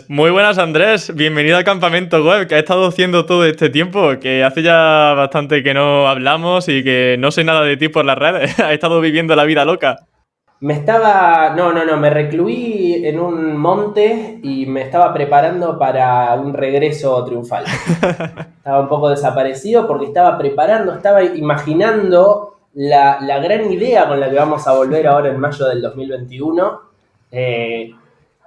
Muy buenas, Andrés. Bienvenido a Campamento Web. ¿Qué has estado haciendo todo este tiempo? Que hace ya bastante que no hablamos y que no sé nada de ti por las redes. Has estado viviendo la vida loca. Me recluí en un monte y me estaba preparando para un regreso triunfal. Estaba un poco desaparecido porque estaba imaginando la gran idea con la que vamos a volver ahora en mayo del 2021.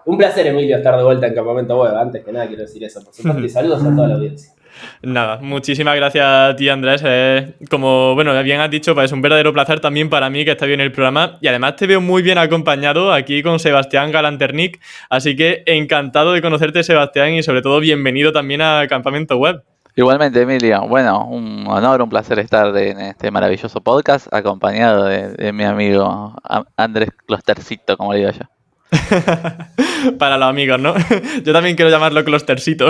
Un placer, Emilio, estar de vuelta en Campamento Web. Antes que nada quiero decir eso, por supuesto, y saludos a toda la audiencia. Nada, muchísimas gracias a ti, Andrés. Como bien has dicho, pues es un verdadero placer también para mí que estés bien en el programa. Y además te veo muy bien acompañado aquí con Sebastián Galanternic. Así que encantado de conocerte, Sebastián, y sobre todo bienvenido también a Campamento Web. Igualmente, Emilio. Bueno, un honor, un placer estar en este maravilloso podcast acompañado de mi amigo Andrés Clostercito, como le digo yo. Para los amigos, ¿no? Yo también quiero llamarlo Clostercito.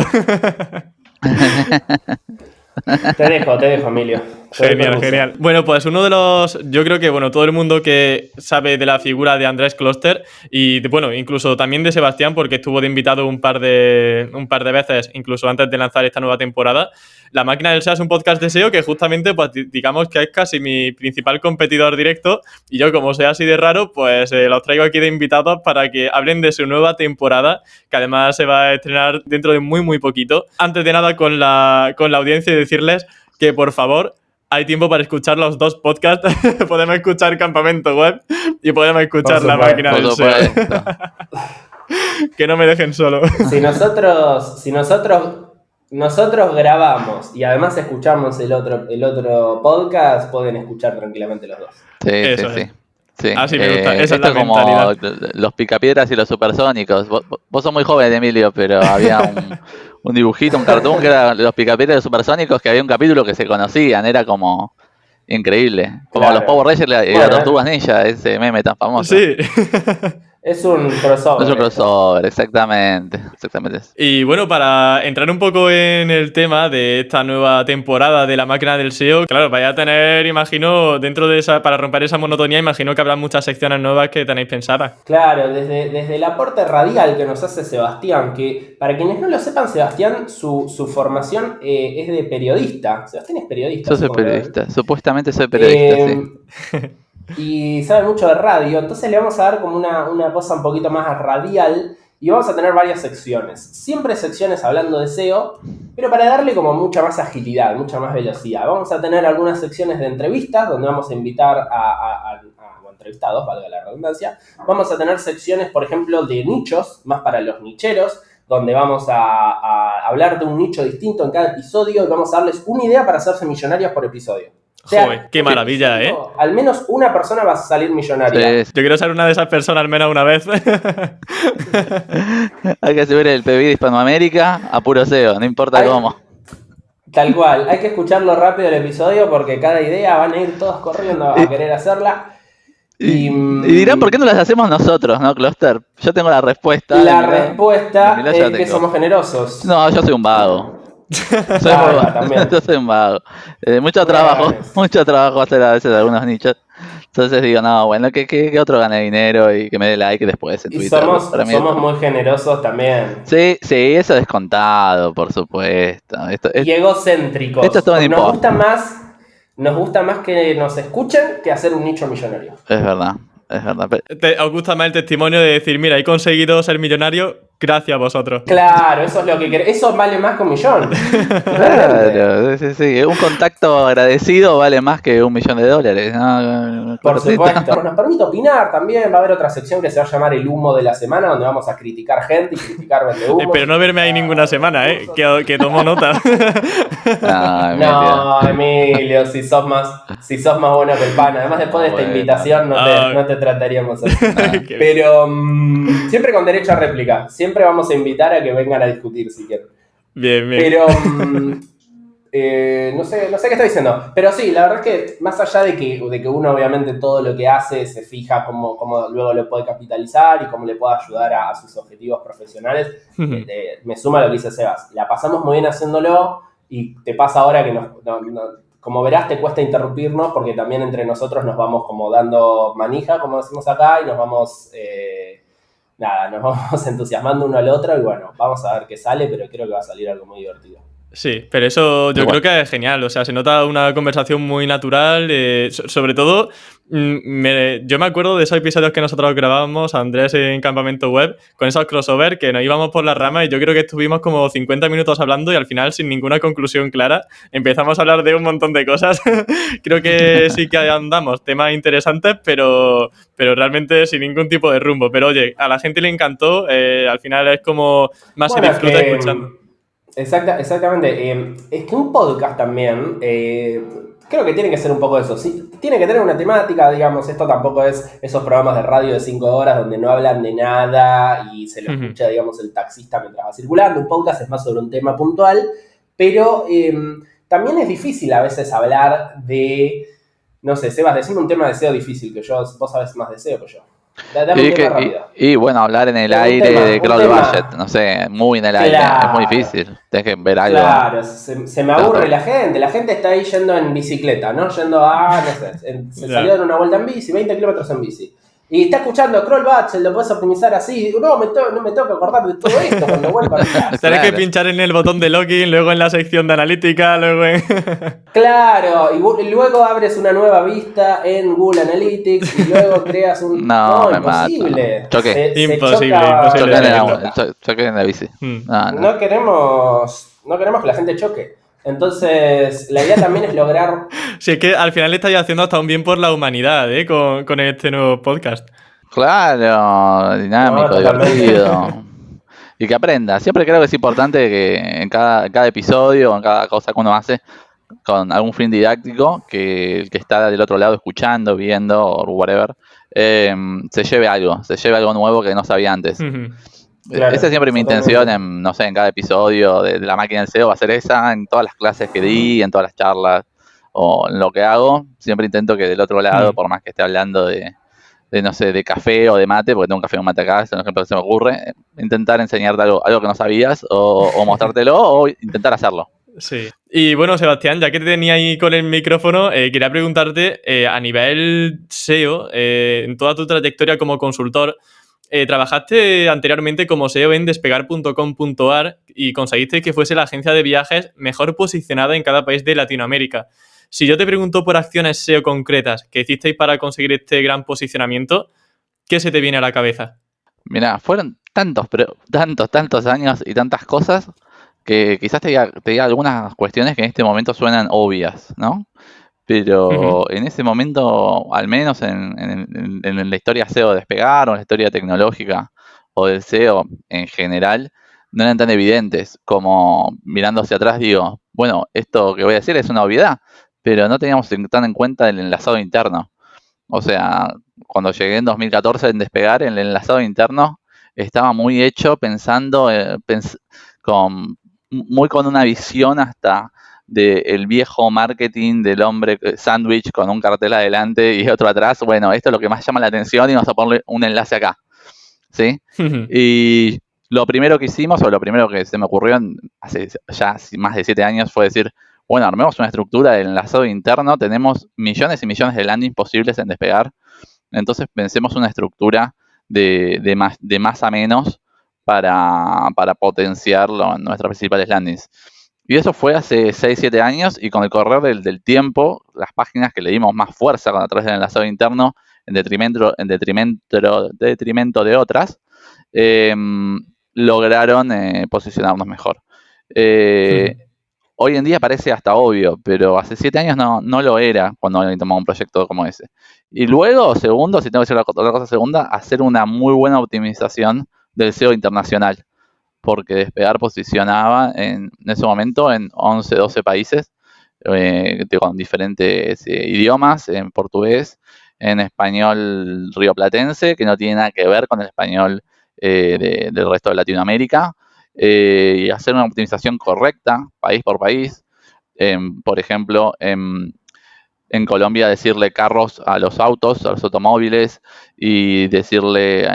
Te dejo, Emilio. Genial. Bueno, pues yo creo que todo el mundo que sabe de la figura de Andrés Closter y incluso también de Sebastián, porque estuvo de invitado un par de veces, incluso antes de lanzar esta nueva temporada. La Máquina del SEO es un podcast de SEO que justamente, pues digamos que es casi mi principal competidor directo, y yo, como sea así de raro, pues los traigo aquí de invitados para que hablen de su nueva temporada, que además se va a estrenar dentro de muy, muy poquito. Antes de nada, con la audiencia, y decirles que, por favor, hay tiempo para escuchar los dos podcasts. Podemos escuchar Campamento Web y podemos escuchar La Máquina del SEO. Que no me dejen solo. Si nosotros grabamos y además escuchamos el otro podcast, pueden escuchar tranquilamente los dos. Sí. Así me gusta. Esa es la como mentalidad. Los picapiedras y los supersónicos. Vos sos muy joven, Emilio, pero había un dibujito, un cartoon que era los picapiedras y los supersónicos, que había un capítulo que se conocían, era como increíble. Como Claro. los Power Rangers y las Tortugas Ninja, ese meme tan famoso. Sí. Es un crossover. Es un crossover, exactamente. Y bueno, para entrar un poco en el tema de esta nueva temporada de La Máquina del SEO, claro, vaya a tener, imagino, dentro de esa, para romper esa monotonía, imagino que habrá muchas secciones nuevas que tenéis pensadas. Claro, desde el aporte radial que nos hace Sebastián, que para quienes no lo sepan, Sebastián, su formación es de periodista. Sebastián es periodista. Yo soy periodista, supuestamente soy periodista, sí. Y sabe mucho de radio, entonces le vamos a dar como una cosa un poquito más radial y vamos a tener varias secciones. Siempre secciones hablando de SEO, pero para darle como mucha más agilidad, mucha más velocidad. Vamos a tener algunas secciones de entrevistas donde vamos a invitar a entrevistados, valga la redundancia. Vamos a tener secciones, por ejemplo, de nichos, más para los nicheros, donde vamos a hablar de un nicho distinto en cada episodio y vamos a darles una idea para hacerse millonarios por episodio. O sea, joder, qué maravilla, ¿eh? Al menos una persona va a salir millonaria. Sí. Yo quiero ser una de esas personas al menos una vez. Hay que subir el PBI de Hispanoamérica a puro SEO, no importa cómo. Tal cual, hay que escucharlo rápido el episodio porque cada idea van a ir todos corriendo a querer hacerla. Y dirán, ¿por qué no las hacemos nosotros, no, Closter? Yo tengo la respuesta. La respuesta es que somos generosos. No, yo soy un vago. Yo soy un vago. Mucho trabajo hacer a veces algunos nichos. Entonces digo, no, bueno, que otro gane dinero y que me dé like después en Twitter. Somos muy generosos también. Sí, eso es descontado, por supuesto. Y egocéntricos. Esto es todo Nos gusta más que nos escuchen que hacer un nicho millonario. Es verdad. ¿Os gusta más el testimonio de decir, mira, he conseguido ser millonario gracias a vosotros? Claro, eso es lo que querés. Eso vale más que un millón. Claro, sí. Un contacto agradecido vale más que $1.000.000, ¿no? Por supuesto. Nos permite opinar también. Va a haber otra sección que se va a llamar El Humo de la Semana, donde vamos a criticar gente y criticar vendehumos. Pero no verme ahí ninguna semana, que tomo nota. No, Emilio, si sos más bueno que el pan. Además, después de esta invitación no te trataríamos así. Pero siempre con derecho a réplica. Siempre vamos a invitar a que vengan a discutir si quieren. Bien. Pero no sé qué está diciendo. Pero sí, la verdad es que más allá de que uno obviamente todo lo que hace se fija cómo luego lo puede capitalizar y cómo le puede ayudar a sus objetivos profesionales, me suma lo que dice Sebas. La pasamos muy bien haciéndolo y te pasa ahora que como verás, te cuesta interrumpirnos porque también entre nosotros nos vamos como dando manija, como decimos acá, y nos vamos nada, nos vamos entusiasmando uno al otro y bueno, vamos a ver qué sale, pero creo que va a salir algo muy divertido. Sí, pero eso yo creo que es genial, o sea, se nota una conversación muy natural, sobre todo, yo me acuerdo de esos episodios que nosotros grabábamos, Andrés en Campamento Web, con esos crossover que nos íbamos por las ramas y yo creo que estuvimos como 50 minutos hablando y al final sin ninguna conclusión clara empezamos a hablar de un montón de cosas. Creo que sí que andamos temas interesantes, pero realmente sin ningún tipo de rumbo. Pero oye, a la gente le encantó, al final es como más se disfruta escuchando. Exactamente. Es que un podcast también, creo que tiene que ser un poco eso. Sí, tiene que tener una temática, digamos. Esto tampoco es esos programas de radio de 5 horas donde no hablan de nada y se lo escucha, digamos, el taxista mientras va circulando. Un podcast es más sobre un tema puntual, pero también es difícil a veces hablar de, no sé, Sebas, decime un tema de SEO difícil, que vos sabés más de SEO que yo. Y bueno, hablar en el aire de crowd budget, no sé, muy en el aire, es muy difícil. Tienes que ver algo. Claro, se me aburre la gente está ahí yendo en bicicleta, ¿no? Yendo a, no sé, se salió en una vuelta en bici, 20 kilómetros en bici. Y está escuchando Crawl Budget, lo puedes optimizar así. No me tengo que acordar de todo esto cuando vuelva a casa. Tienes que pinchar en el botón de login, luego en la sección de analítica, luego en... Claro, y luego abres una nueva vista en Google Analytics y luego creas un... No, imposible. Imposible. Choque en la bici. No queremos que la gente choque. Entonces, la idea también es lograr... Sí, es que al final le estáis haciendo hasta un bien por la humanidad, con este nuevo podcast. Claro, dinámico, divertido. Y que aprenda. Siempre creo que es importante que en cada episodio, en cada cosa que uno hace, con algún fin didáctico, que el que está del otro lado escuchando, viendo, o whatever, se lleve algo nuevo que no sabía antes. Claro, esa es siempre mi intención en cada episodio de la máquina del SEO, va a ser esa, en todas las clases que di, en todas las charlas o en lo que hago, siempre intento que del otro lado, por más que esté hablando de no sé, de café o de mate, porque tengo un café o un mate acá, es un ejemplo que se me ocurre, intentar enseñarte algo que no sabías o mostrártelo o intentar hacerlo. Sí. Y bueno, Sebastián, ya que te tenía ahí con el micrófono, quería preguntarte, a nivel SEO, en toda tu trayectoria como consultor, trabajaste anteriormente como SEO en despegar.com.ar y conseguiste que fuese la agencia de viajes mejor posicionada en cada país de Latinoamérica. Si yo te pregunto por acciones SEO concretas que hicisteis para conseguir este gran posicionamiento, ¿qué se te viene a la cabeza? Mirá, fueron tantos años y tantas cosas que quizás te diga algunas cuestiones que en este momento suenan obvias, ¿no? Pero en ese momento, al menos en la historia SEO de Despegar o en la historia tecnológica o del SEO en general, no eran tan evidentes como mirando hacia atrás digo, bueno, esto que voy a decir es una obviedad, pero no teníamos tan en cuenta el enlazado interno. O sea, cuando llegué en 2014 en Despegar, el enlazado interno estaba muy hecho pensando, muy con una visión hasta del viejo marketing del hombre sándwich con un cartel adelante y otro atrás. Bueno, esto es lo que más llama la atención y vamos a ponerle un enlace acá, ¿sí? Y lo primero que hicimos, o lo primero que se me ocurrió hace ya más de 7 años, fue decir, bueno, armemos una estructura de enlazado interno, tenemos millones y millones de landings posibles en Despegar, entonces pensemos una estructura de más a menos para potenciar nuestras principales landings. Y eso fue hace 6, 7 años y con el correr del tiempo, las páginas que le dimos más fuerza a través del enlazado interno en detrimento de otras, lograron posicionarnos mejor. Hoy en día parece hasta obvio, pero hace 7 años no lo era cuando alguien tomaba un proyecto como ese. Y luego, segundo, si tengo que decir otra cosa segunda, hacer una muy buena optimización del SEO internacional, porque Despegar posicionaba en ese momento en 11, 12 países con diferentes idiomas, en portugués, en español rioplatense, que no tiene nada que ver con el español del resto de Latinoamérica, y hacer una optimización correcta, país por país. Por ejemplo, en Colombia decirle carros a los autos, a los automóviles, y decirle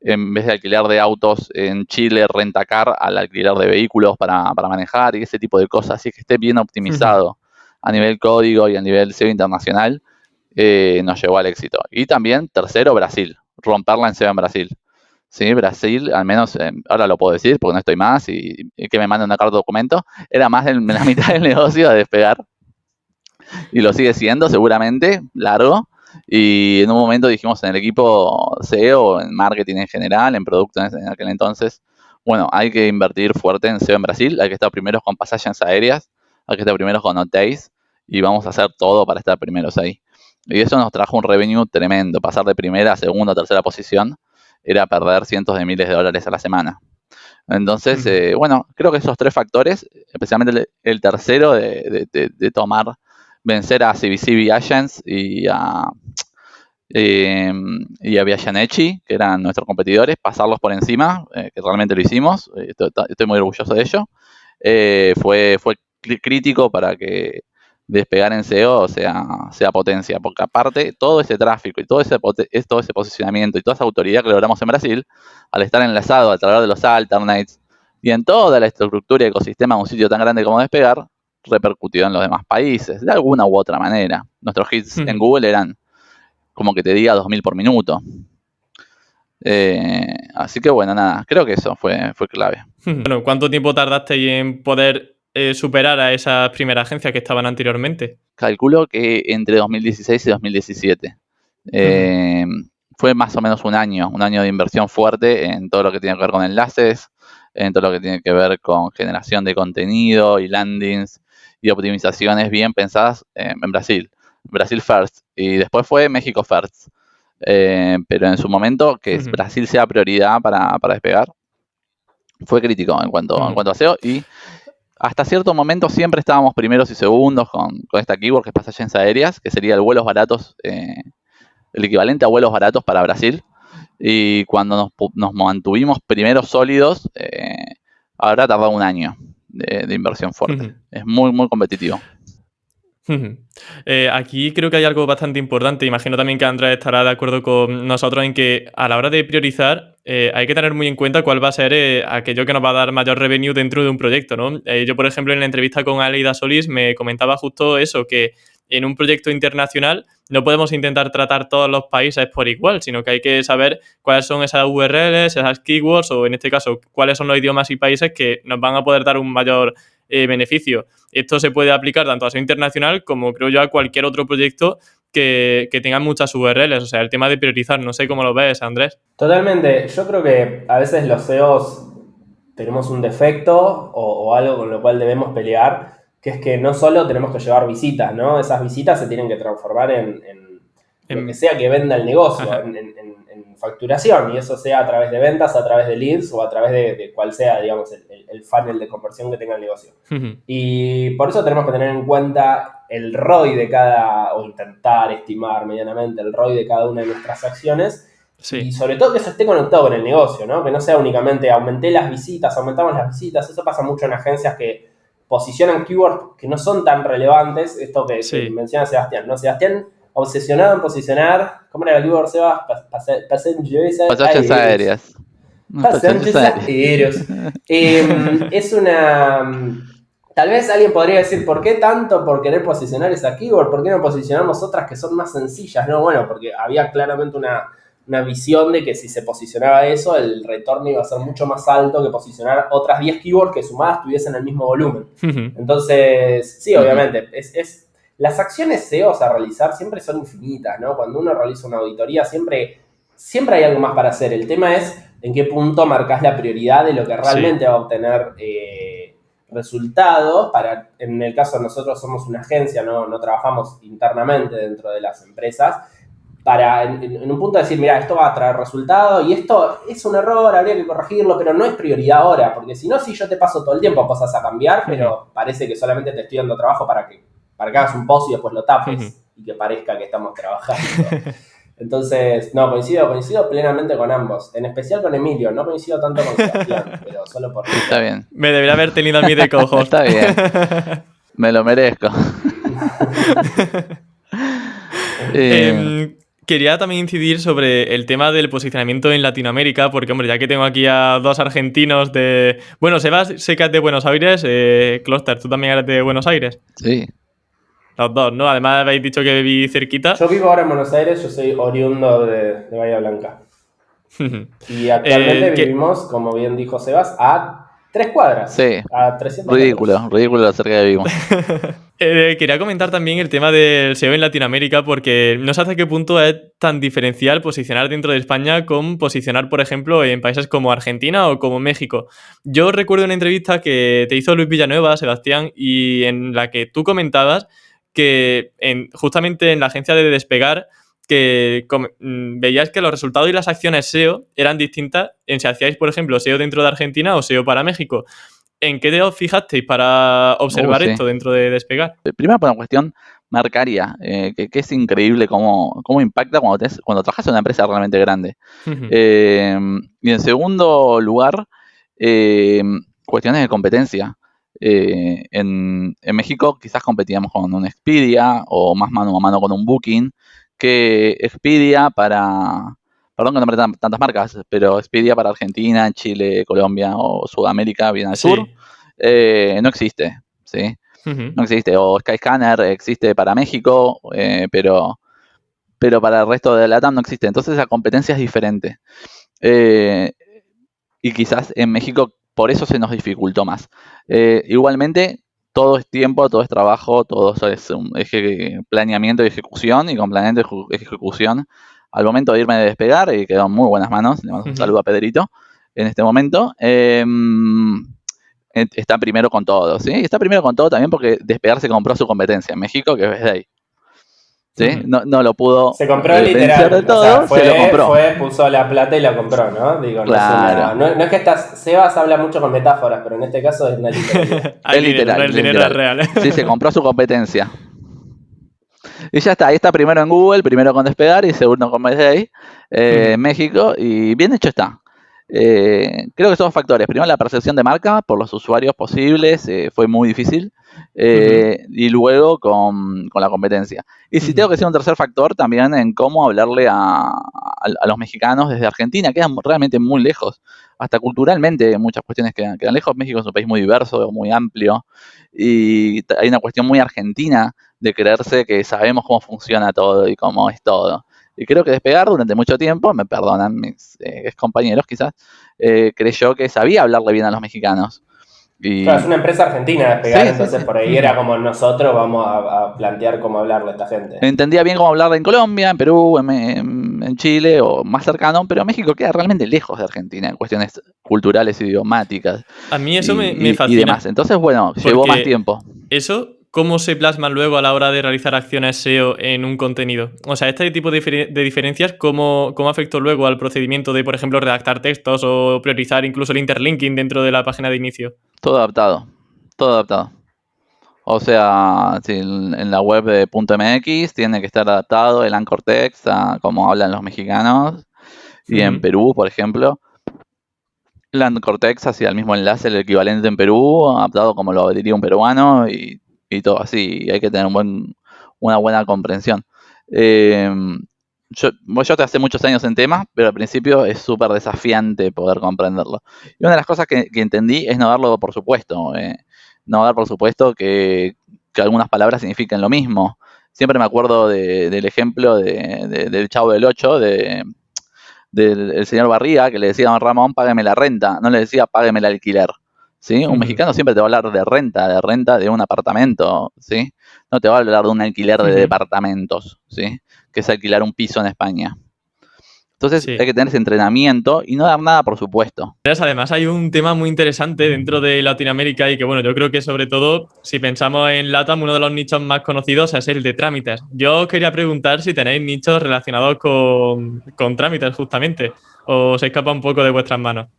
en vez de alquiler de autos en Chile, rentacar al alquiler de vehículos para manejar y ese tipo de cosas, así que esté bien optimizado a nivel código y a nivel SEO internacional, nos llevó al éxito. Y también, tercero, Brasil, romperla en SEO en Brasil. ¿sí? Brasil, al menos ahora lo puedo decir porque no estoy más y que me manden una carta de documento, era más de la mitad del negocio de Despegar. Y lo sigue siendo seguramente, largo. Y en un momento dijimos en el equipo SEO, en marketing en general, en producto en aquel entonces, bueno, hay que invertir fuerte en SEO en Brasil, hay que estar primeros con pasajes aéreas, hay que estar primeros con hotéis y vamos a hacer todo para estar primeros ahí. Y eso nos trajo un revenue tremendo, pasar de primera a segunda o tercera posición era perder cientos de miles de dólares a la semana. Entonces, bueno, creo que esos 3 factores, especialmente el tercero de vencer a CBCB Agents y a Viajanechi, que eran nuestros competidores, pasarlos por encima, que realmente lo hicimos, estoy muy orgulloso de ello. Fue crítico para que Despegar en SEO sea potencia, porque aparte todo ese tráfico y todo ese posicionamiento y toda esa autoridad que logramos en Brasil, al estar enlazado a través de los alternates y en toda la estructura y ecosistema de un sitio tan grande como Despegar, repercutió en los demás países, de alguna u otra manera. Nuestros hits en Google eran, como que te diga, 2000 por minuto. Así que bueno, nada, creo que eso fue clave. Bueno, ¿cuánto tiempo tardasteis en poder superar a esas primeras agencias que estaban anteriormente? Calculo que entre 2016 y 2017. Fue más o menos un año de inversión fuerte en todo lo que tiene que ver con enlaces, en todo lo que tiene que ver con generación de contenido y landings y optimizaciones bien pensadas en Brasil. Brasil first. Y después fue México first. Pero en su momento, que Brasil sea prioridad para Despegar, fue crítico en cuanto a SEO. Y hasta cierto momento siempre estábamos primeros y segundos con esta keyword que es pasajes aéreas, que sería el vuelos baratos, el equivalente a vuelos baratos para Brasil. Y cuando nos mantuvimos primeros sólidos, habrá tardado un año de inversión fuerte. Es muy, muy competitivo. Aquí creo que hay algo bastante importante. Imagino también que Andrés estará de acuerdo con nosotros en que a la hora de priorizar hay que tener muy en cuenta cuál va a ser aquello que nos va a dar mayor revenue dentro de un proyecto, ¿no? Yo, por ejemplo, en la entrevista con Aleida Solís me comentaba justo eso, que en un proyecto internacional no podemos intentar tratar todos los países por igual, sino que hay que saber cuáles son esas URLs, esas keywords o, en este caso, cuáles son los idiomas y países que nos van a poder dar un mayor beneficio. Esto se puede aplicar tanto a SEO internacional como, creo yo, a cualquier otro proyecto que tenga muchas URLs. O sea, el tema de priorizar, no sé cómo lo ves, Andrés. Totalmente. Yo creo que a veces los SEOs tenemos un defecto o algo con lo cual debemos pelear, que es que no solo tenemos que llevar visitas, ¿no? Esas visitas se tienen que transformar en lo que sea que venda el negocio, en facturación, y eso sea a través de ventas, a través de leads o a través de cual sea, digamos, el funnel de conversión que tenga el negocio. Y por eso tenemos que tener en cuenta el ROI de cada, o intentar estimar medianamente el ROI de cada una de nuestras acciones. Sí. Y sobre todo que eso esté conectado con el negocio, ¿no? Que no sea únicamente aumentamos las visitas. Eso pasa mucho en agencias que posicionan keywords que no son tan relevantes. Esto que menciona Sebastián, ¿no? Sebastián, obsesionado en posicionar, ¿cómo era el keyword, Sebas? Pasajes aéreas. Pasajes aéreos. Es una... Tal vez alguien podría decir, ¿por qué tanto por querer posicionar esa keyword? ¿Por qué no posicionamos otras que son más sencillas? No, bueno, porque había claramente una visión de que si se posicionaba eso, el retorno iba a ser mucho más alto que posicionar otras 10 keywords que sumadas tuviesen el mismo volumen. Entonces, sí, obviamente, las acciones SEO a realizar siempre son infinitas, ¿no? Cuando uno realiza una auditoría siempre hay algo más para hacer. El tema es en qué punto marcas la prioridad de lo que realmente va a obtener resultados. En el caso de nosotros somos una agencia, no trabajamos internamente dentro de las empresas, para en un punto decir, mira, esto va a traer resultados y esto es un error, habría que corregirlo, pero no es prioridad ahora, porque si no, si yo te paso todo el tiempo cosas a cambiar, pero parece que solamente te estoy dando trabajo para que hagas un post y después lo tapes y que parezca que estamos trabajando. Entonces, no, coincido plenamente con ambos, en especial con Emilio, no coincido tanto con Sebastián, pero solo por... Está bien. Me debería haber tenido a mí de co-host. Está bien, me lo merezco. Quería también incidir sobre el tema del posicionamiento en Latinoamérica, porque, hombre, ya que tengo aquí a dos argentinos de... Bueno, Sebas, sé que es de Buenos Aires, Closter, ¿tú también eres de Buenos Aires? Sí. Los dos, ¿no? Además habéis dicho que viví cerquita. Yo vivo ahora en Buenos Aires, yo soy oriundo de Bahía Blanca. Y actualmente vivimos, como bien dijo Sebas, a 3 cuadras. Sí, a 300 ridículo lo cerca que vivimos. Quería comentar también el tema del SEO en Latinoamérica, porque no sé hasta qué punto es tan diferencial posicionar dentro de España con posicionar, por ejemplo, en países como Argentina o como México. Yo recuerdo una entrevista que te hizo Luis Villanueva, Sebastián, y en la que tú comentabas que justamente en la agencia de Despegar, que veías que los resultados y las acciones SEO eran distintas en si hacíais, por ejemplo, SEO dentro de Argentina o SEO para México. ¿En qué os fijasteis para observar esto dentro de Despegar? Primero por una cuestión marcaria, que es increíble cómo impacta cuando trabajas en una empresa realmente grande. Y en segundo lugar, cuestiones de competencia. En México quizás competíamos con un Expedia o más mano a mano con un Booking, que Expedia para... Perdón que no nombre tantas marcas, pero Expedia para Argentina, Chile, Colombia o Sudamérica, bien al sur, no existe, ¿sí? No existe. O Skyscanner existe para México, pero para el resto de LATAM no existe. Entonces la competencia es diferente. Y quizás en México por eso se nos dificultó más. Igualmente, todo es tiempo, todo es trabajo, todo es un planeamiento y ejecución. Y con planeamiento y ejecución, al momento de irme de Despegar, quedó en muy buenas manos. Le mando un saludo a Pedrito en este momento. Está primero con todo, ¿sí? Está primero con todo también porque Despegar se compró su competencia en México, que es Day. ¿Sí? No lo pudo se compró literal de todo, se lo compró. Puso la plata y lo compró, ¿no? Digo, claro. No es que Sebas habla mucho con metáforas, pero en este caso es una literalidad. Es literal. El dinero es real. Sí, se compró su competencia. Y ya está, ahí está primero en Google, primero con Despegar y segundo con Day, en México, y bien hecho está. Creo que son dos factores. Primero, la percepción de marca por los usuarios posibles fue muy difícil. Y luego con la competencia. Y si tengo que decir un tercer factor, también en cómo hablarle a los mexicanos desde Argentina, quedan realmente muy lejos. Hasta culturalmente muchas cuestiones quedan lejos. México es un país muy diverso, muy amplio. Y hay una cuestión muy argentina de creerse que sabemos cómo funciona todo y cómo es todo. Y creo que Despegar durante mucho tiempo, me perdonan mis ex compañeros quizás, creyó que sabía hablarle bien a los mexicanos. Claro, es una empresa argentina Despegar, entonces por ahí era como nosotros vamos a plantear cómo hablarle a esta gente. Entendía bien cómo hablarle en Colombia, en Perú, en Chile o más cercano, pero México queda realmente lejos de Argentina en cuestiones culturales, idiomáticas. A mí eso me fascina. Y demás. Entonces, bueno, llevó más tiempo. Eso, ¿cómo se plasma luego a la hora de realizar acciones SEO en un contenido? O sea, este tipo de diferencias, ¿cómo afectó luego al procedimiento de, por ejemplo, redactar textos o priorizar incluso el interlinking dentro de la página de inicio? Todo adaptado. O sea, si en la web de .mx tiene que estar adaptado el anchor text a cómo hablan los mexicanos. Y en Perú, por ejemplo, el anchor text hacia el mismo enlace, el equivalente en Perú, adaptado como lo diría un peruano y todo así. Hay que tener una buena comprensión. Yo te hace muchos años en temas, pero al principio es súper desafiante poder comprenderlo. Y una de las cosas que entendí es no darlo por supuesto. No dar por supuesto que algunas palabras signifiquen lo mismo. Siempre me acuerdo del ejemplo del Chavo del Ocho, del señor Barriga, que le decía a don Ramón, págueme la renta. No le decía, págueme el alquiler. ¿Sí? Un mexicano siempre te va a hablar de renta de un apartamento, ¿sí? No te va a hablar de un alquiler de departamentos, ¿sí? Que es alquilar un piso en España. Entonces hay que tener ese entrenamiento y no dar nada por supuesto. Además hay un tema muy interesante dentro de Latinoamérica y que, bueno, yo creo que sobre todo, si pensamos en LATAM, uno de los nichos más conocidos es el de trámites. Yo os quería preguntar si tenéis nichos relacionados con trámites, justamente, o se escapa un poco de vuestras manos.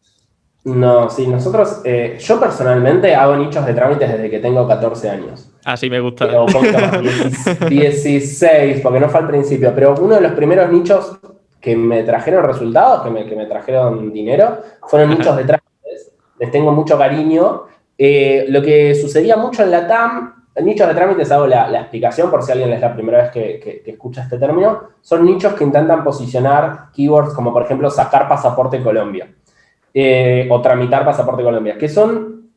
No, sí, nosotros, yo personalmente hago nichos de trámites desde que tengo 14 años. Así me gusta. O un poquito más, 16, porque no fue al principio, pero uno de los primeros nichos que me trajeron resultados, que me trajeron dinero, fueron nichos de trámites. Les tengo mucho cariño. Lo que sucedía mucho en la TAM, nichos de trámites, hago la explicación por si alguien es la primera vez que escucha este término, son nichos que intentan posicionar keywords como, por ejemplo, sacar pasaporte Colombia. O tramitar pasaporte Colombia, que son,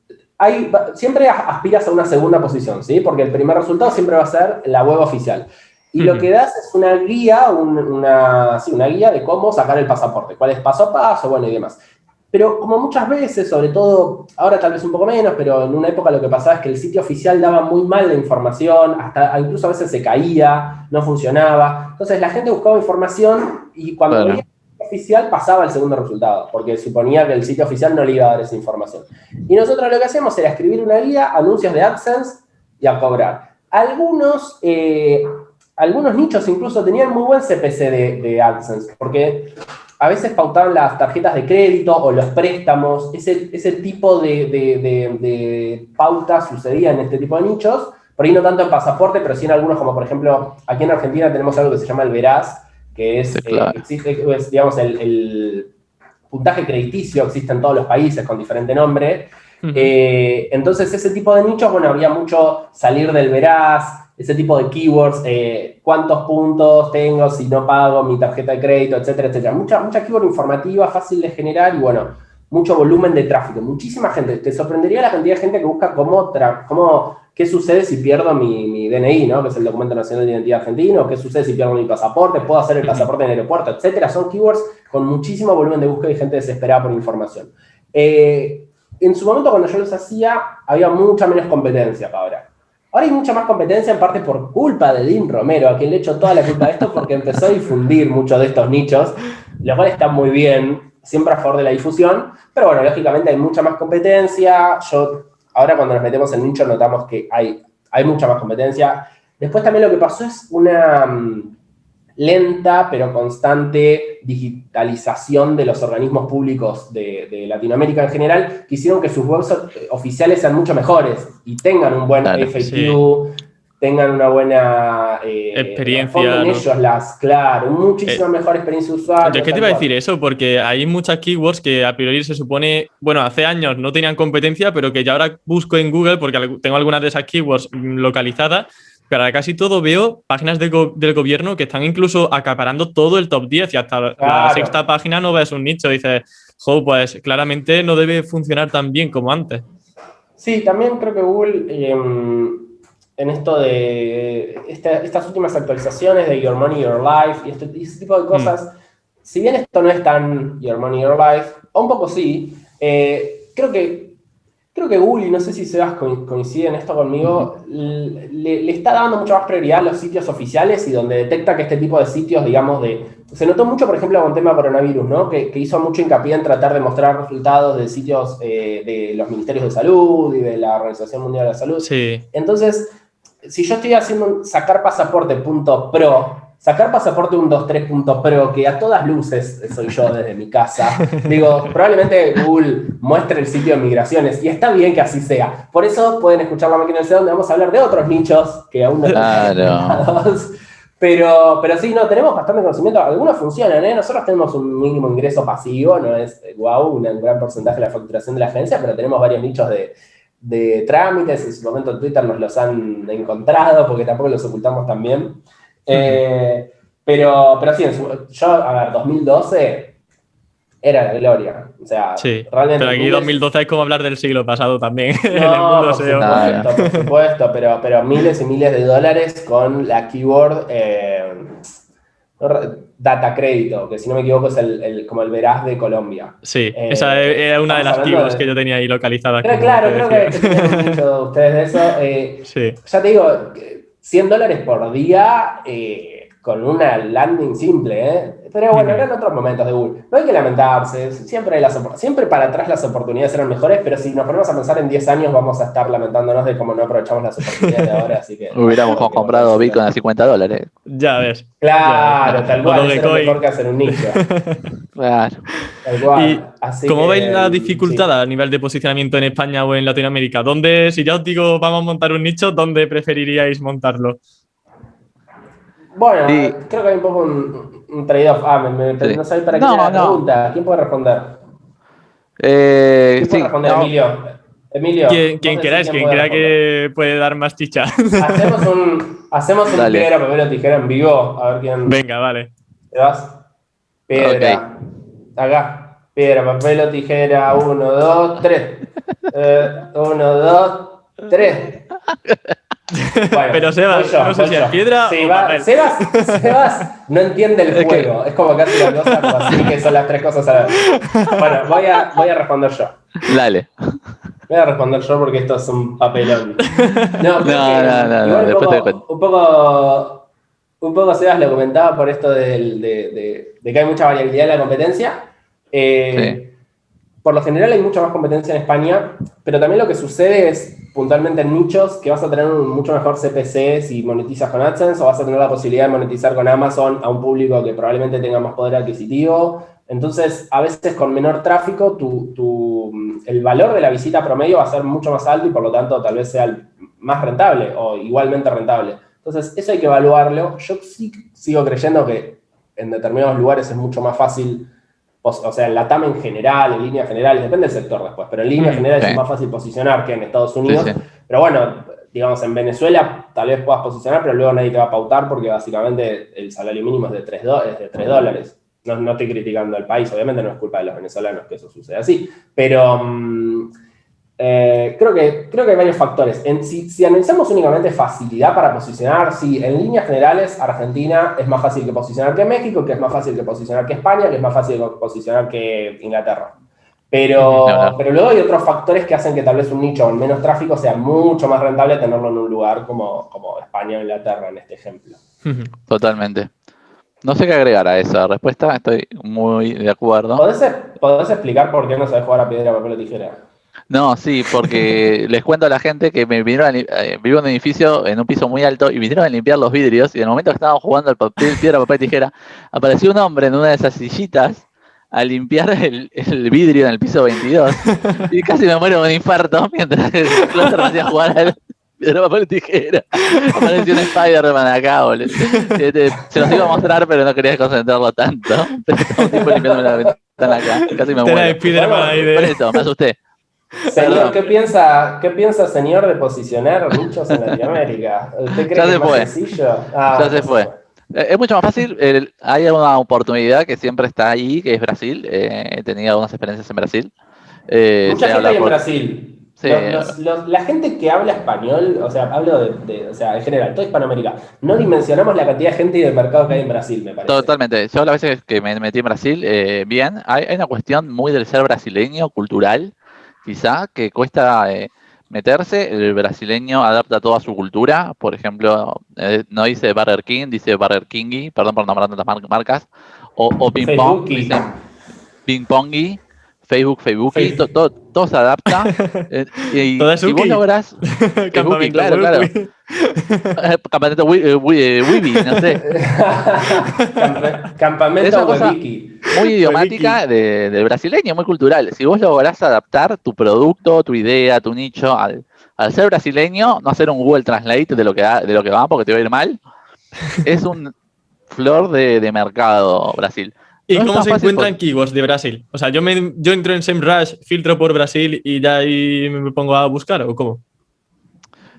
siempre aspiras a una segunda posición, ¿sí? Porque el primer resultado siempre va a ser la web oficial. y lo que das es una guía, una guía de cómo sacar el pasaporte, cuál es paso a paso, bueno, y demás. Pero como muchas veces, sobre todo, ahora tal vez un poco menos, pero en una época lo que pasaba es que el sitio oficial daba muy mal la información, hasta incluso a veces se caía, no funcionaba. Entonces la gente buscaba información y cuando veía el sitio oficial pasaba el segundo resultado, porque suponía que el sitio oficial no le iba a dar esa información. Y nosotros lo que hacíamos era escribir una guía, anuncios de AdSense y a cobrar. Algunos nichos incluso tenían muy buen CPC de AdSense, porque a veces pautaban las tarjetas de crédito o los préstamos, ese tipo de pautas sucedía en este tipo de nichos, por ahí no tanto en pasaporte, pero sí en algunos, como por ejemplo, aquí en Argentina tenemos algo que se llama el Veraz, que es, digamos, el puntaje crediticio, existe en todos los países con diferente nombre. Entonces ese tipo de nichos, bueno, había mucho salir del Veraz, ese tipo de keywords, cuántos puntos tengo si no pago mi tarjeta de crédito, etcétera, etcétera. Mucha keyword informativa, fácil de generar y bueno, mucho volumen de tráfico. Muchísima gente. Te sorprendería la cantidad de gente que busca qué sucede si pierdo mi DNI, ¿no? Que es el Documento Nacional de Identidad Argentino, qué sucede si pierdo mi pasaporte, puedo hacer el pasaporte en el aeropuerto, etcétera. Son keywords con muchísimo volumen de búsqueda y gente desesperada por información. En su momento, cuando yo los hacía, había mucha menos competencia que ahora. Ahora hay mucha más competencia, en parte por culpa de Dean Romero, a quien le echo toda la culpa de esto, porque empezó a difundir muchos de estos nichos, lo cual está muy bien, siempre a favor de la difusión, pero bueno, lógicamente hay mucha más competencia. Ahora cuando nos metemos en nicho notamos que hay mucha más competencia. Después también lo que pasó es una lenta pero constante digitalización de los organismos públicos de Latinoamérica en general, que hicieron que sus webs oficiales sean mucho mejores y tengan un buen FAQ, tengan una buena experiencia. Muchísima mejor experiencia de usuario. ¿Qué te iba a decir eso? Porque hay muchas keywords que a priori se supone, bueno, hace años no tenían competencia, pero que ya ahora busco en Google porque tengo algunas de esas keywords localizadas. Pero casi todo veo páginas del gobierno que están incluso acaparando todo el top 10 y hasta la sexta página no ves un nicho. Dices, pues claramente no debe funcionar tan bien como antes. Sí, también creo que Google, en esto de estas últimas actualizaciones de Your Money, Your Life y ese tipo de cosas, si bien esto no es tan Your Money, Your Life, o un poco sí, creo que Google, y no sé si Sebas coincide en esto conmigo, le está dando mucha más prioridad a los sitios oficiales y donde detecta que este tipo de sitios, digamos, se notó mucho, por ejemplo, con el tema coronavirus, ¿no? Que hizo mucho hincapié en tratar de mostrar resultados de sitios de los ministerios de salud y de la Organización Mundial de la Salud. Sí. Entonces, si yo estoy haciendo un sacarpasaporte.pro, sacar pasaporte 123.pro, que a todas luces soy yo desde mi casa, digo, probablemente Google muestre el sitio de migraciones, y está bien que así sea. Por eso pueden escuchar La Máquina del SEO, donde vamos a hablar de otros nichos que aún no están. Pero sí, no, tenemos bastante conocimiento. Algunos funcionan, ¿eh? Nosotros tenemos un mínimo ingreso pasivo, no es un gran porcentaje de la facturación de la agencia, pero tenemos varios nichos de trámites. En su momento en Twitter nos los han encontrado, porque tampoco los ocultamos tan bien. Pero sí, yo, a ver, 2012 era la gloria. O sea, sí, realmente. Pero aquí 2012 es como hablar del siglo pasado también. No, en el mundo SEO. por supuesto, pero miles y miles de dólares con la keyword data crédito, que si no me equivoco es como el Veraz de Colombia. Sí, esa era una de las keywords que yo tenía ahí localizadas. Claro, creo que tienen mucho ustedes de eso. Sí. Ya te digo, $100 por día con una landing simple, ¿eh? Pero bueno, eran otros momentos de Google. No hay que lamentarse, siempre para atrás las oportunidades eran mejores, pero si nos ponemos a pensar en 10 años vamos a estar lamentándonos de cómo no aprovechamos las oportunidades de ahora, así que... Hubiéramos comprado Bitcoin a $50. Ya ves. Claro, tal cual, es mejor que hacer un nicho. Claro. Tal cual. ¿Y cómo veis la dificultad a nivel de posicionamiento en España o en Latinoamérica? Si ya os digo vamos a montar un nicho, ¿dónde preferiríais montarlo? Bueno, creo que hay un poco un trade-off. No sé para qué la pregunta. ¿Quién puede responder? ¿Quién puede responder, Emilio? Quien queráis, quien crea que puede dar más chicha. Hacemos un piedra, papel o tijera en vivo. A ver quién. Venga, vale. ¿Te vas? Piedra. Okay. Acá. Piedra, papel o tijera. 1, 2, 3. 1, 2, 3. Bueno, pero Sebas, no sé si es piedra o papel. Sebas no entiende el juego. Es como que hace la cosa como así, que son las tres cosas a la vez. Bueno, voy a responder yo. Dale. Voy a responder yo porque esto es un papelón. No, no, después te cuento. Un poco Sebas lo comentaba por esto de que hay mucha variabilidad en la competencia. Sí. Por lo general hay mucha más competencia en España, pero también lo que sucede es, puntualmente en nichos, que vas a tener un mucho mejor CPC si monetizas con AdSense, o vas a tener la posibilidad de monetizar con Amazon a un público que probablemente tenga más poder adquisitivo. Entonces, a veces con menor tráfico, el valor de la visita promedio va a ser mucho más alto y por lo tanto tal vez sea más rentable o igualmente rentable. Entonces, eso hay que evaluarlo. Yo sí sigo creyendo que en determinados lugares es mucho más fácil, o sea, en la TAM en general, en líneas generales, depende del sector después, pero en líneas generales es más fácil posicionar que en Estados Unidos. Sí. Pero bueno, digamos, en Venezuela tal vez puedas posicionar, pero luego nadie te va a pautar porque básicamente el salario mínimo es de $3. No estoy criticando al país, obviamente no es culpa de los venezolanos que eso suceda así, pero creo que hay varios factores. Si analizamos únicamente facilidad para posicionar, sí, en líneas generales Argentina es más fácil que posicionar que México, que es más fácil que posicionar que España, que es más fácil que posicionar que Inglaterra. Pero luego hay otros factores que hacen que tal vez un nicho con menos tráfico sea mucho más rentable tenerlo en un lugar como España o Inglaterra, en este ejemplo. Totalmente. No sé qué agregar a esa respuesta, estoy muy de acuerdo. ¿Podés explicar por qué no sabés jugar a piedra, papel o tijera? No, sí, porque les cuento a la gente que me vinieron vivo en un edificio, en un piso muy alto, y vinieron a limpiar los vidrios, y en el momento que estábamos jugando al piedra, papel, tijera, apareció un hombre en una de esas sillitas a limpiar el vidrio en el piso 22, y casi me muero de un infarto mientras el Cluster me hacía jugar al piedra, papel, tijera. Apareció un Spider-Man acá, boludo. Se los iba a mostrar, pero no quería concentrarlo tanto. Pero estaba un tipo limpiándome la ventana acá, casi me muero. Por eso, me asusté. Señor, ¿qué piensa, señor, de posicionar nichos en Latinoamérica? ¿Usted cree que es más sencillo? Ya se fue. Es mucho más fácil. Hay una oportunidad que siempre está ahí, que es Brasil. He tenido algunas experiencias en Brasil. Mucha gente hay en Brasil. Sí. La gente que habla español, o sea, hablo o sea, en general, toda Hispanoamérica, no dimensionamos la cantidad de gente y del mercado que hay en Brasil, me parece. Totalmente. Yo las veces que me metí en Brasil, bien, hay una cuestión muy del ser brasileño, cultural, quizá, que cuesta meterse. El brasileño adapta toda su cultura. Por ejemplo, no dice Burger King, dice Burger Kingy, perdón por nombrar tantas marcas. O Ping Pong, dicen Ping Pongy, Facebook, todo se adapta. Y si vos lográs. Campamento, claro. Campamento Wibi, no sé. Campamento Wiki. Muy idiomática del brasileño, muy cultural. Si vos lográs adaptar tu producto, tu idea, tu nicho al ser brasileño, no hacer un Google Translate de lo que va, porque te va a ir mal, es un flor de mercado Brasil. ¿Y cómo se encuentran keywords de Brasil? O sea, yo entro en SEMrush, filtro por Brasil y ya ahí me pongo a buscar, ¿o cómo?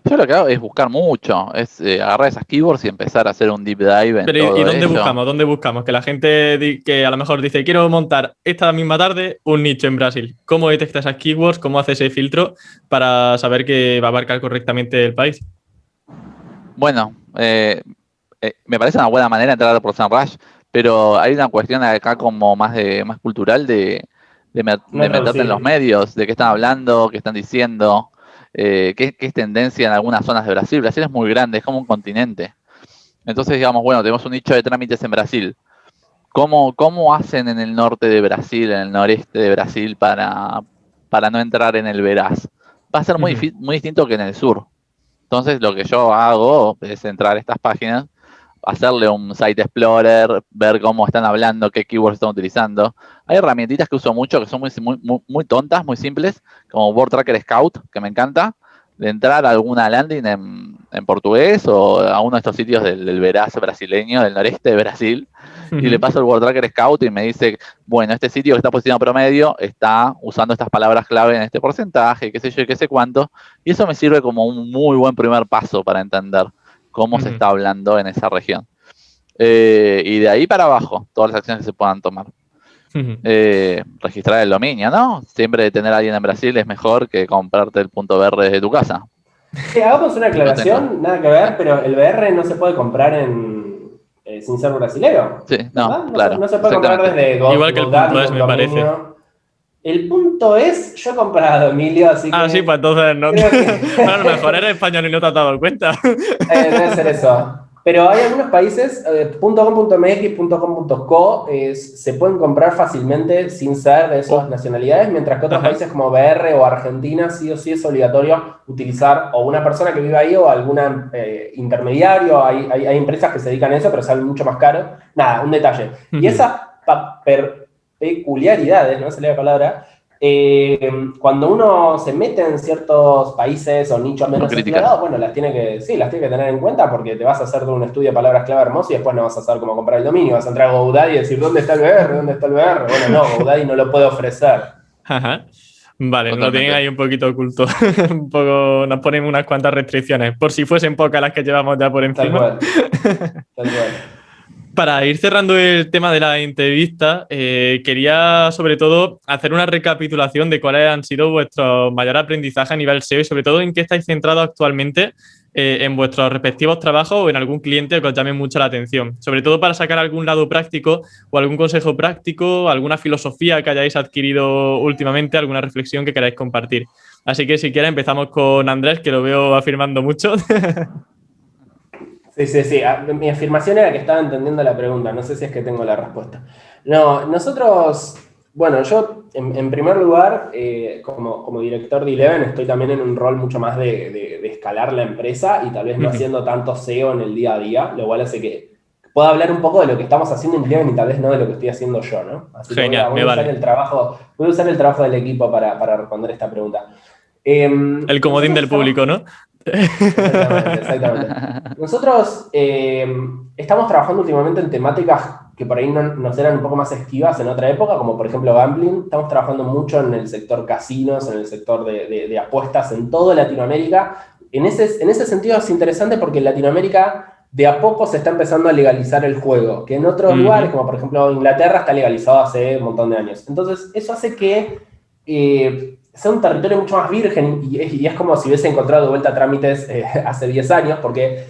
Yo lo que hago es buscar mucho, es agarrar esas keywords y empezar a hacer un deep dive en todo. ¿Y dónde buscamos? ¿Dónde buscamos? Que la gente que a lo mejor dice, quiero montar esta misma tarde un nicho en Brasil. ¿Cómo detectas esas keywords? ¿Cómo hace ese filtro para saber que va a abarcar correctamente el país? Bueno, me parece una buena manera de entrar por SEMrush, pero hay una cuestión acá como más cultural de meterte en los medios, de qué están hablando, qué están diciendo, qué es tendencia en algunas zonas de Brasil. Brasil es muy grande, es como un continente. Entonces, digamos, bueno, tenemos un nicho de trámites en Brasil. ¿Cómo hacen en el norte de Brasil, en el noreste de Brasil para no entrar en el veraz? Va a ser muy distinto que en el sur. Entonces, lo que yo hago es entrar a estas páginas, hacerle un site explorer, ver cómo están hablando, qué keywords están utilizando. Hay herramientitas que uso mucho que son muy tontas, muy simples, como Word Tracker Scout, que me encanta, de entrar a alguna landing en portugués o a uno de estos sitios del veraz brasileño, del noreste de Brasil, y le paso el Word Tracker Scout y me dice, bueno, este sitio que está posicionado promedio está usando estas palabras clave en este porcentaje, qué sé yo y qué sé cuánto, y eso me sirve como un muy buen primer paso para entender cómo se está hablando en esa región. Y de ahí para abajo, todas las acciones que se puedan tomar. Registrar el dominio, ¿no? Siempre tener a alguien en Brasil es mejor que comprarte el .br desde tu casa. Hagamos una aclaración, nada que ver, pero el VR no se puede comprar sin ser brasilero. Sí, no, claro. No se puede comprar desde Igual que el punto es, me parece. El punto es, yo he comprado, Emilio, así que... Sí, pues entonces no. Bueno, a lo mejor eres español y no te has dado cuenta. Debe ser eso. Pero hay algunos países, .com.mx, .com.co, se pueden comprar fácilmente sin ser de esas nacionalidades, mientras que otros países como BR o Argentina sí o sí es obligatorio utilizar o una persona que vive ahí o algún intermediario. Hay empresas que se dedican a eso, pero salen mucho más caro. Nada, un detalle. Y esas peculiaridades, no sé la palabra, cuando uno se mete en ciertos países o nichos menos explorados, bueno, las tiene que tener en cuenta porque te vas a hacer de un estudio de palabras clave hermoso y después no vas a saber cómo comprar el dominio, vas a entrar a GoDaddy y decir, ¿dónde está el VR? ¿Dónde está el VR? Bueno, no, GoDaddy no lo puede ofrecer. Ajá. Vale, nos lo tienen ahí un poquito oculto. Un poco, nos ponen unas cuantas restricciones, por si fuesen pocas las que llevamos ya por encima. Tal cual. Para ir cerrando el tema de la entrevista, quería sobre todo hacer una recapitulación de cuáles han sido vuestros mayores aprendizajes a nivel SEO y sobre todo en qué estáis centrados actualmente en vuestros respectivos trabajos o en algún cliente que os llame mucho la atención. Sobre todo para sacar algún lado práctico o algún consejo práctico, alguna filosofía que hayáis adquirido últimamente, alguna reflexión que queráis compartir. Así que si quieres empezamos con Andrés, que lo veo afirmando mucho. Sí. Mi afirmación era que estaba entendiendo la pregunta. No sé si es que tengo la respuesta. No, nosotros, bueno, yo en primer lugar, como director de Eleven, estoy también en un rol mucho más de escalar la empresa y tal vez no haciendo tanto SEO en el día a día, lo cual hace que pueda hablar un poco de lo que estamos haciendo en Eleven y tal vez no de lo que estoy haciendo yo, ¿no? Así Genial, que voy a usar el trabajo del equipo para responder esta pregunta. El comodín del público, ¿no? Exactamente. Nosotros estamos trabajando últimamente en temáticas que por ahí nos eran un poco más esquivas en otra época, como por ejemplo gambling. Estamos trabajando mucho en el sector casinos, en el sector de apuestas en toda Latinoamérica. En ese sentido es interesante porque en Latinoamérica de a poco se está empezando a legalizar el juego, que en otros lugares, como por ejemplo Inglaterra, está legalizado hace un montón de años. Entonces eso hace que sea un territorio mucho más virgen y es como si hubiese encontrado de vuelta trámites hace 10 años, porque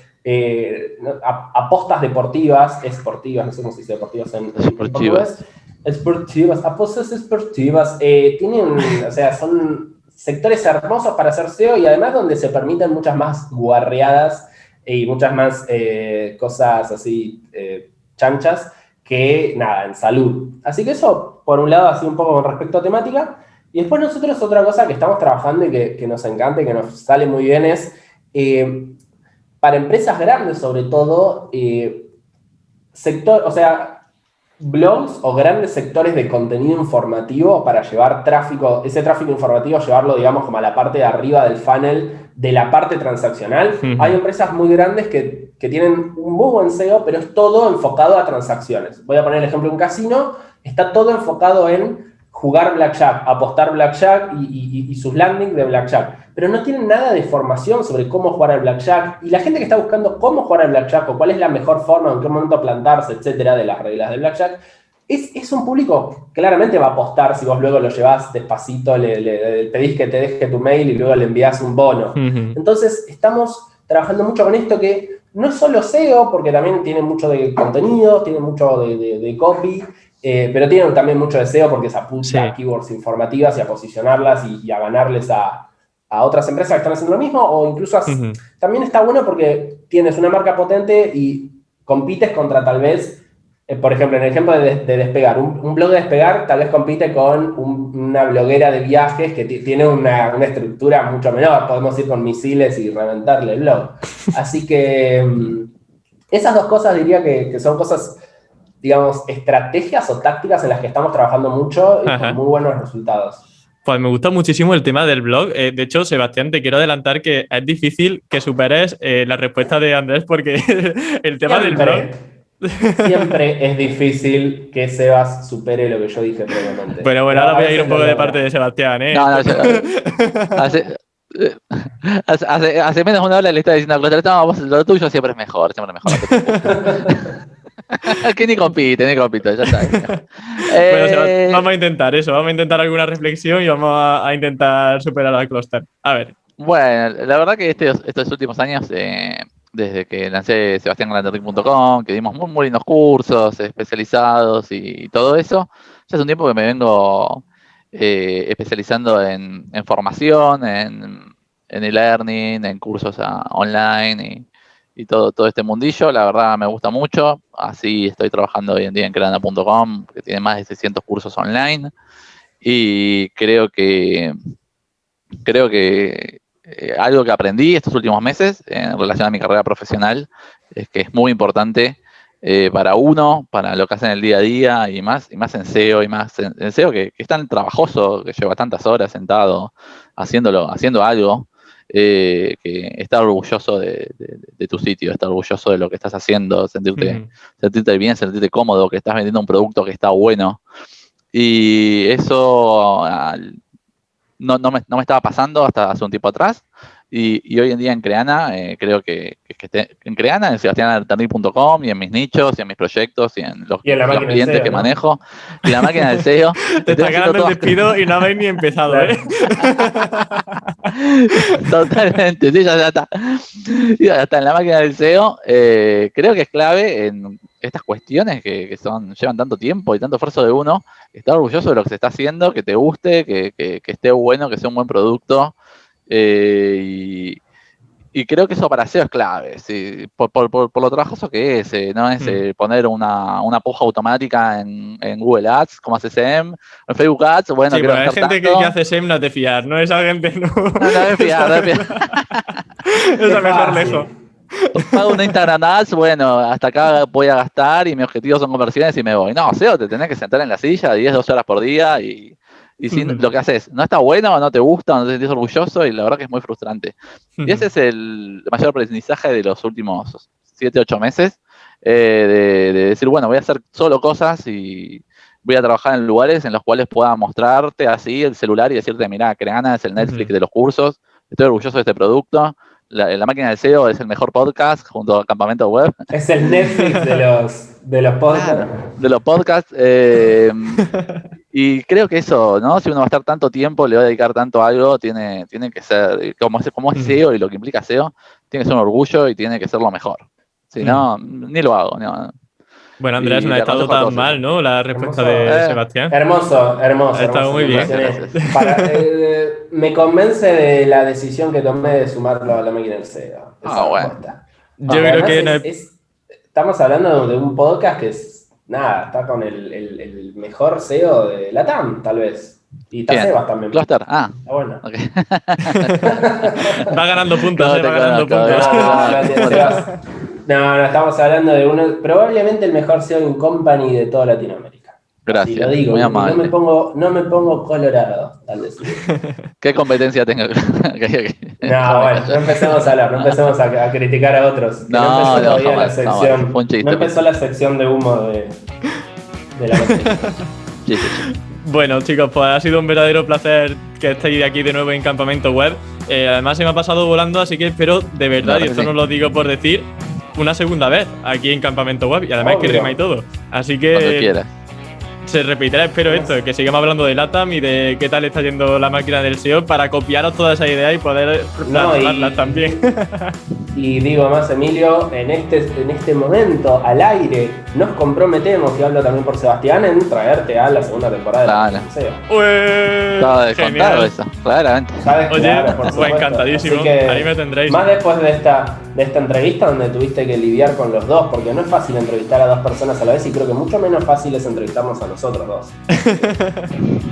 apostas deportivas, no sé cómo se dice deportivas en portugués, apostas esportivas, son sectores hermosos para hacer SEO y además donde se permiten muchas más guarreadas y muchas más cosas así chanchas que nada, en salud. Así que eso, por un lado, así un poco con respecto a temática. Y después nosotros otra cosa que estamos trabajando y que nos encanta y que nos sale muy bien es, para empresas grandes sobre todo, blogs o grandes sectores de contenido informativo para llevar ese tráfico informativo, llevarlo, digamos, como a la parte de arriba del funnel de la parte transaccional. Hay empresas muy grandes que tienen un muy buen SEO, pero es todo enfocado a transacciones. Voy a poner el ejemplo de un casino, está todo enfocado en jugar blackjack, apostar blackjack y sus landings de blackjack. Pero no tienen nada de formación sobre cómo jugar al blackjack. Y la gente que está buscando cómo jugar al blackjack o cuál es la mejor forma, en qué momento plantarse, etcétera, de las reglas del blackjack, es un público que claramente va a apostar si vos luego lo llevás despacito, le pedís que te deje tu mail y luego le envías un bono. Entonces, estamos trabajando mucho con esto que no es solo SEO, porque también tiene mucho de contenido, tiene mucho de copy, pero tienen también mucho deseo porque se apunta a keywords informativas y a posicionarlas y a ganarles a otras empresas que están haciendo lo mismo, o incluso también está bueno porque tienes una marca potente y compites contra tal vez, por ejemplo, en el ejemplo de Despegar, un blog de Despegar tal vez compite con una bloguera de viajes que tiene una estructura mucho menor, podemos ir con misiles y reventarle el blog. Así que esas dos cosas diría que son cosas, digamos, estrategias o tácticas en las que estamos trabajando mucho y con muy buenos resultados. Pues me gusta muchísimo el tema del blog. De hecho, Sebastián, te quiero adelantar que es difícil que superes la respuesta de Andrés porque el tema del blog... Siempre es difícil que Sebas supere lo que yo dije previamente. Bueno, ahora voy a ir un poco de parte de Sebastián, ¿eh? No, hace menos de una hora le estaba diciendo a Closter, lo tuyo siempre es mejor, que ni compite, ya está. Bueno, vamos a intentar eso, vamos a intentar alguna reflexión y vamos a intentar superar al Closter. A ver, Bueno, la verdad que estos últimos años, desde que lancé sebastiangranderrick.com, que dimos muy lindos cursos especializados y todo eso, ya hace un tiempo que me vengo especializando en formación, en e-learning, en cursos online y todo este mundillo. La verdad me gusta mucho. Así estoy trabajando hoy en día en Creana.com, que tiene más de 600 cursos online. Y creo que algo que aprendí estos últimos meses en relación a mi carrera profesional es que es muy importante para uno, para lo que hace en el día a día y más en SEO y más en SEO que es tan trabajoso, que lleva tantas horas sentado haciendo algo, que estar orgulloso de tu sitio, estar orgulloso de lo que estás haciendo, sentirte bien, sentirte cómodo, que estás vendiendo un producto que está bueno. Y eso no me estaba pasando hasta hace un tiempo atrás. Y hoy en día en Creana, creo que en Creana, en sebastianalternil.com y en mis nichos y en mis proyectos y en los clientes SEO, que manejo y la máquina del SEO. Te está ganando el despido y no habéis ni empezado, Totalmente, sí, ya está. Ya está en la máquina del SEO. Creo que es clave en estas cuestiones que llevan tanto tiempo y tanto esfuerzo de uno, estar orgulloso de lo que se está haciendo, que te guste, que esté bueno, que sea un buen producto. Y creo que eso para SEO es clave, ¿sí? por lo trabajoso que es, no es poner una puja automática en Google Ads, como hace SEM, en Facebook Ads, bueno, sí, pero hay gente que hace SEM, no es de fiar, ¿no? Esa gente no. No es de fiar, Esa mejor lejos. Pago una Instagram Ads, bueno, hasta acá voy a gastar y mis objetivos son conversiones y me voy. No, SEO te tenés que sentar en la silla 10, 12 horas por día y si lo que haces no está bueno, no te gusta, no te sientes orgulloso y la verdad que es muy frustrante. Y ese es el mayor aprendizaje de los últimos 7, 8 meses, de decir, bueno, voy a hacer solo cosas y voy a trabajar en lugares en los cuales pueda mostrarte así el celular y decirte, mirá, Creana es el Netflix de los cursos, estoy orgulloso de este producto. La máquina del SEO es el mejor podcast junto a Campamento Web. Es el Netflix de los podcasts. Claro, de los podcasts. Y creo que eso, ¿no? Si uno va a estar tanto tiempo, le va a dedicar tanto a algo, tiene que ser, como es SEO y lo que implica SEO, tiene que ser un orgullo y tiene que ser lo mejor. Si no, ni lo hago. No. Bueno, Andrés, no ha estado tan mal, ¿no? La respuesta de Sebastián. Hermoso. Ha estado muy bien. Me convence de la decisión que tomé de sumarlo a la máquina del SEO. Bueno. Yo creo que estamos hablando de un podcast que está con el mejor SEO de Latam, tal vez. Y está Sebas también. Cluster, Está bueno. Okay. Va ganando puntos, va ganando puntos. No, estamos hablando de probablemente el mejor SEO in company de toda Latinoamérica. Gracias, lo digo, muy amable. No me pongo colorado al decir. ¿Qué competencia tengo? No empecemos a hablar, no empecemos a criticar a otros. No empezó la sección de humo de la noticia. Sí. Bueno, chicos, pues ha sido un verdadero placer que estéis aquí de nuevo en Campamento Web. Además se me ha pasado volando, así que espero de verdad, y esto no lo digo por decir, una segunda vez aquí en Campamento Web, y además que rima y todo. Así que cuando quieras. Se repetirá, espero esto, que sigamos hablando de LATAM y de qué tal está yendo la máquina del SEO para copiaros toda esa idea y poder plasmarlas también. Y digo más, Emilio, en este momento, al aire, nos comprometemos, y hablo también por Sebastián, en traerte a la segunda temporada del SEO. Estaba descontado eso, claramente. Oye, claro, pues encantadísimo, ahí me tendréis. Más después de esta entrevista donde tuviste que lidiar con los dos, porque no es fácil entrevistar a dos personas a la vez y creo que mucho menos fácil es entrevistarnos a nosotros dos.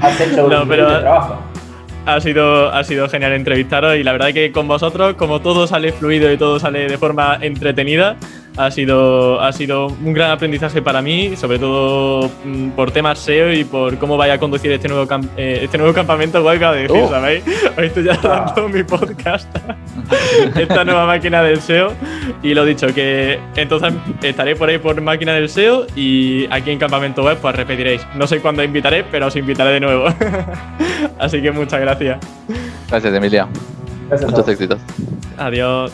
Has hecho un trabajo. Ha sido genial entrevistaros y la verdad que con vosotros, como todo sale fluido y todo sale de forma entretenida, ha sido un gran aprendizaje para mí, sobre todo por temas SEO y por cómo vaya a conducir este nuevo campamento web, a decir, ¿sabéis? Hoy estoy ya dando mi podcast, esta nueva máquina del SEO, y lo dicho, que entonces estaré por ahí por máquina del SEO y aquí en Campamento Web pues repetiréis. No sé cuándo invitaré, pero os invitaré de nuevo. Así que muchas gracias. Gracias, Emilio. Muchos éxitos. Adiós.